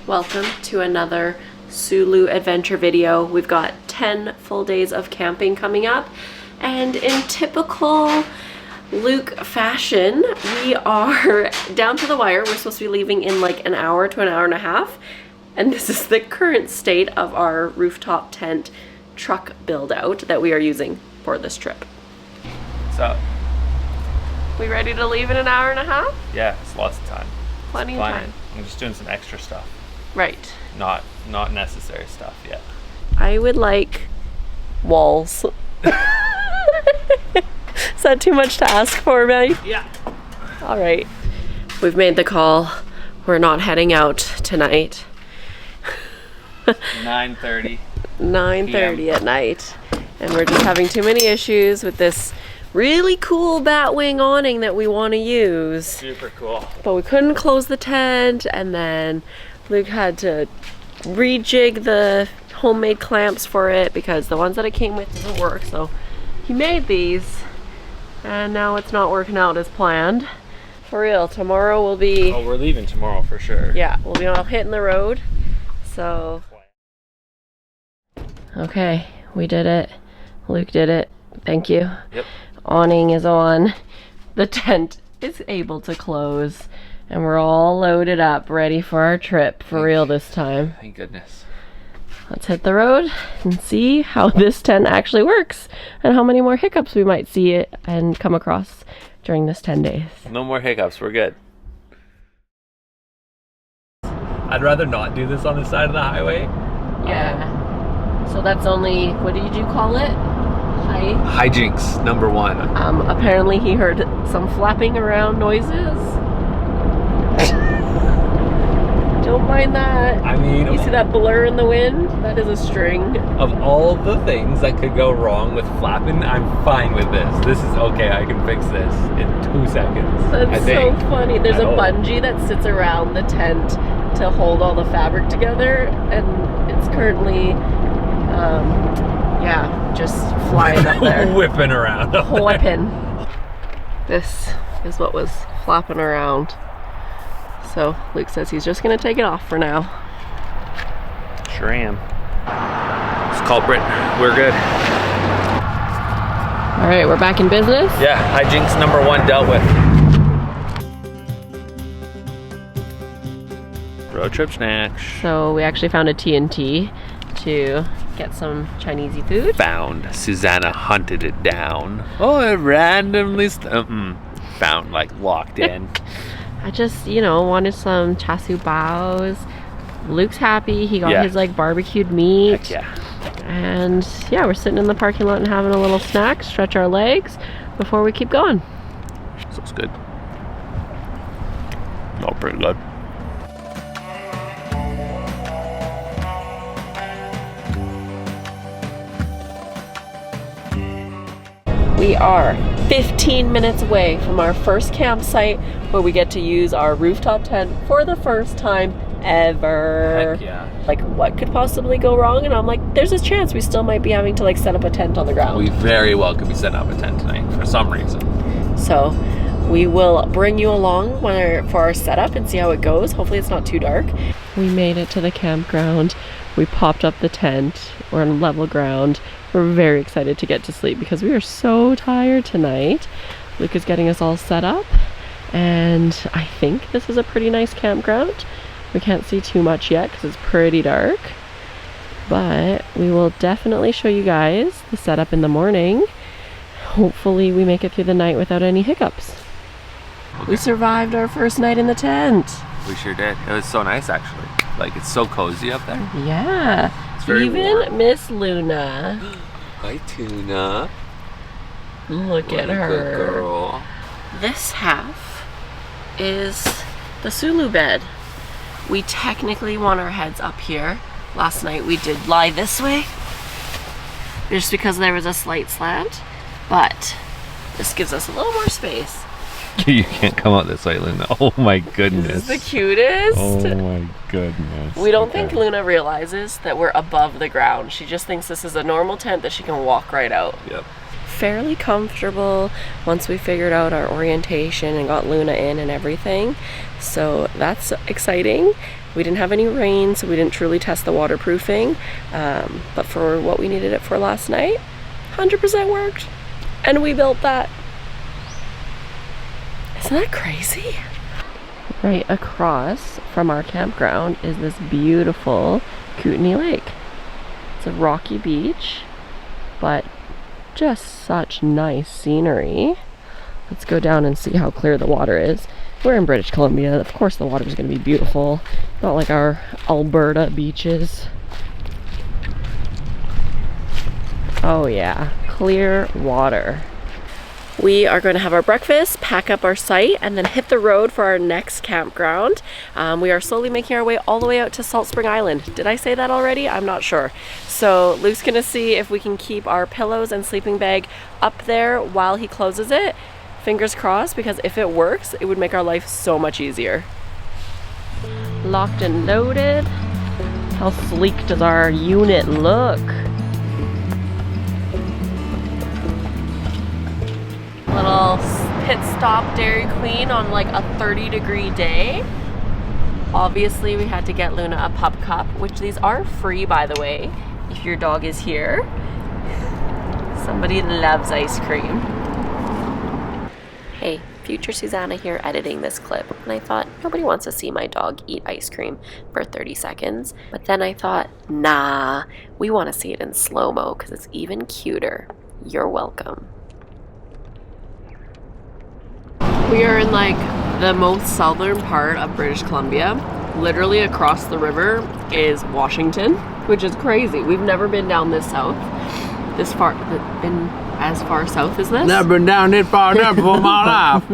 Welcome to another Sulu adventure video. We've got 10 full days of camping coming up, and in typical Luke fashion, we are down to the wire. We're supposed to be leaving in like an hour to an hour and a half, and this is the current state of our rooftop tent truck build out that we are using for this trip. So, we ready to leave in an hour and a half? yeah, it's lots of time. Plenty of time. I'm just doing some extra stuff. Right. Not necessary stuff yet. I would like walls. Is that too much to ask for, Maddie? Yeah. All right. We've made the call. We're not heading out tonight. 9:30. 9:30 at night. And we're just having too many issues with this really cool batwing awning that we want to use. Super cool. But we couldn't close the tent, and then Luke had to rejig the homemade clamps for it because the ones that it came with didn't work. So he made these, and now it's not working out as planned. For real, tomorrow will be... Oh, we're leaving tomorrow for sure. Yeah, we'll be all hitting the road. So... Okay, we did it. Luke did it. Thank you. Yep. Awning is on. The tent is able to close. And we're all loaded up, ready for our trip, for real this time. Thank goodness. Let's hit the road and see how this tent actually works and how many more hiccups we might see it and come across during this 10 days. No more hiccups, we're good. I'd rather not do this on the side of the highway. Yeah. So that's only, what did you call it? Hijinks, number one. Apparently he heard some flapping around noises. Don't mind that. I mean, you see that blur in the wind? That is a string. Of all the things that could go wrong with flapping, I'm fine with this. This is okay, I can fix this in 2 seconds. That's so funny. There's a bungee that sits around the tent to hold all the fabric together, and it's currently, just flying up there. Whipping around up there. Whipping. This is what was flapping around. So Luke says he's just gonna take it off for now. Sure am. It's culprit. We're good. All right, we're back in business. Yeah, hijinks number one dealt with. Road trip snacks. So we actually found a T&T to get some Chinesey food. Found. Susanna hunted it down. Oh, it randomly found, like, locked in. I just, wanted some char siu baos. Luke's happy. He got his, like, barbecued meat. Heck yeah. And, yeah, we're sitting in the parking lot and having a little snack, stretch our legs before we keep going. So it's good. All pretty good. We are 15 minutes away from our first campsite where we get to use our rooftop tent for the first time ever. Heck yeah. Like, what could possibly go wrong? And I'm like, there's a chance we still might be having to, like, set up a tent on the ground. We very well could be setting up a tent tonight for some reason. So we will bring you along for our setup and see how it goes. Hopefully it's not too dark. We made it to the campground. We popped up the tent. We're on level ground. We're very excited to get to sleep because we are so tired tonight. Luke is getting us all set up, and I think this is a pretty nice campground. We can't see too much yet because it's pretty dark, but we will definitely show you guys the setup in the morning. Hopefully we make it through the night without any hiccups. Okay. We survived our first night in the tent. We sure did. It was so nice, actually. Like, it's so cozy up there. Yeah. It's very warm. Miss Luna. Hi, Tuna. Look at her. Good girl. This half is the Sulu bed. We technically want our heads up here. Last night we did lie this way, just because there was a slight slant, but this gives us a little more space. You can't come out this way, Luna. Oh my goodness. This is the cutest. Oh my goodness. We don't think Luna realizes that we're above the ground. She just thinks this is a normal tent that she can walk right out. Yep. Fairly comfortable once we figured out our orientation and got Luna in and everything. So that's exciting. We didn't have any rain, so we didn't truly test the waterproofing. But for what we needed it for last night, 100% worked. And we built that. Isn't that crazy? Right across from our campground is this beautiful Kootenay Lake. It's a rocky beach, but just such nice scenery. Let's go down and see how clear the water is. We're in British Columbia. Of course the water is going to be beautiful. Not like our Alberta beaches. Oh yeah, clear water. We are going to have our breakfast, pack up our site, and then hit the road for our next campground. We are slowly making our way all the way out to Salt Spring Island. Did I say that already? I'm not sure. So Luke's going to see if we can keep our pillows and sleeping bag up there while he closes it. Fingers crossed, because if it works, it would make our life so much easier. Locked and loaded. How sleek does our unit look? Little pit stop Dairy Queen on like a 30-degree day. Obviously we had to get Luna a pup cup, which these are free, by the way, if your dog is here. Somebody loves ice cream. Hey, future Susanna here editing this clip, and I thought nobody wants to see my dog eat ice cream for 30 seconds. But then I thought, nah, we want to see it in slow-mo because it's even cuter. You're welcome. We are in like the most southern part of British Columbia. Literally across the river is Washington, which is crazy. We've never been down this south, this far, in as far south as this. Never been down this far never for my life.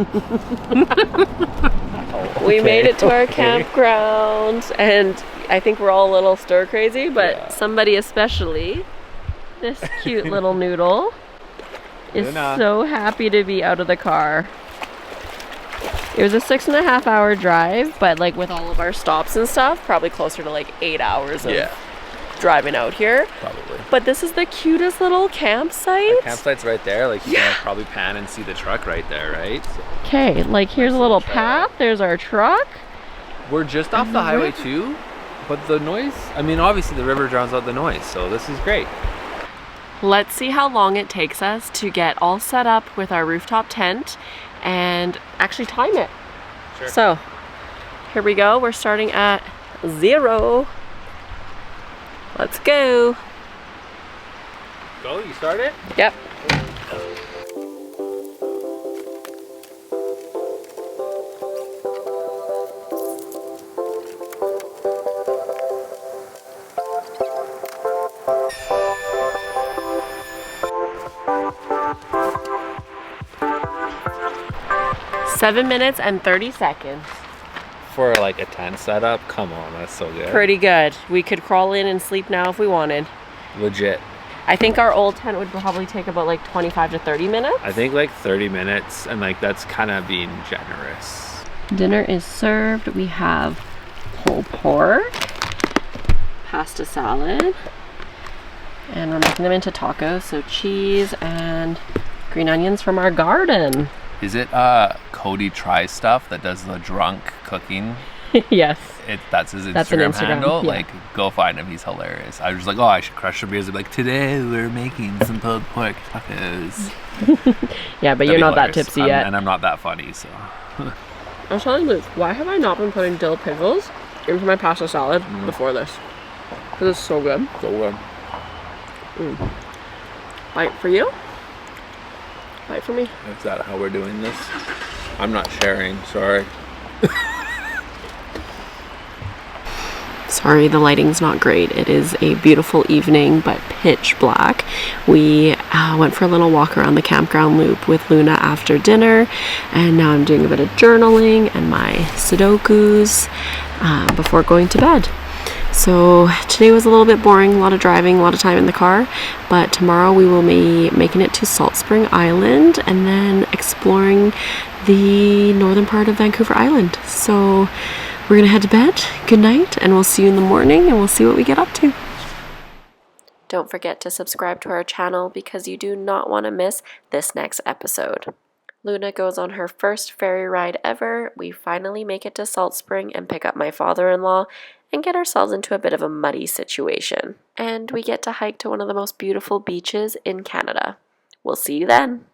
We made it to our campground, and I think we're all a little stir crazy, but somebody especially, this cute little noodle, is so happy to be out of the car. It was a 6.5 hour drive, but like with all of our stops and stuff, probably closer to like 8 hours of driving out here. Probably. But this is the cutest little campsite. The campsite's right there. Like you can probably pan and see the truck right there, right? Okay, like here's a little path. There's our truck. We're just off the highway too, but the noise, I mean, obviously the river drowns out the noise, so this is great. Let's see how long it takes us to get all set up with our rooftop tent and actually time it. Sure. So here we go. We're starting at 0. Let's go. Go, you start it? Yep. Seven minutes and 30 seconds. For like a tent setup, come on, that's so good. Pretty good. We could crawl in and sleep now if we wanted. Legit. I think our old tent would probably take about like 25 to 30 minutes. I think like 30 minutes, and like that's kind of being generous. Dinner is served. We have pulled pork, pasta salad, and we're making them into tacos. So cheese and green onions from our garden. Is it Cody Tries Stuff that does the drunk cooking? Yes. That's his That's Instagram, an Instagram handle. yeah. Like, go find him. He's hilarious. I was just like, oh, I should crush some beers. Like, today we're making some pulled pork tacos. Yeah, but you're not that tipsy yet. And I'm not that funny, so. I was telling Luke, why have I not been putting dill pickles into my pasta salad before this? Because it's so good. So good. Bite for you? Bite for me? Is that how we're doing this? I'm not sharing, sorry. Sorry, the lighting's not great. It is a beautiful evening, but pitch black. We went for a little walk around the campground loop with Luna after dinner, and now I'm doing a bit of journaling and my Sudokus before going to bed. So today was a little bit boring, a lot of driving, a lot of time in the car, but tomorrow we will be making it to Salt Spring Island and then exploring the northern part of Vancouver Island. So we're gonna head to bed. Good night, and we'll see you in the morning and we'll see what we get up to. Don't forget to subscribe to our channel because you do not want to miss this next episode. Luna goes on her first ferry ride ever. We finally make it to Salt Spring and pick up my father-in-law and get ourselves into a bit of a muddy situation. And we get to hike to one of the most beautiful beaches in Canada. We'll see you then.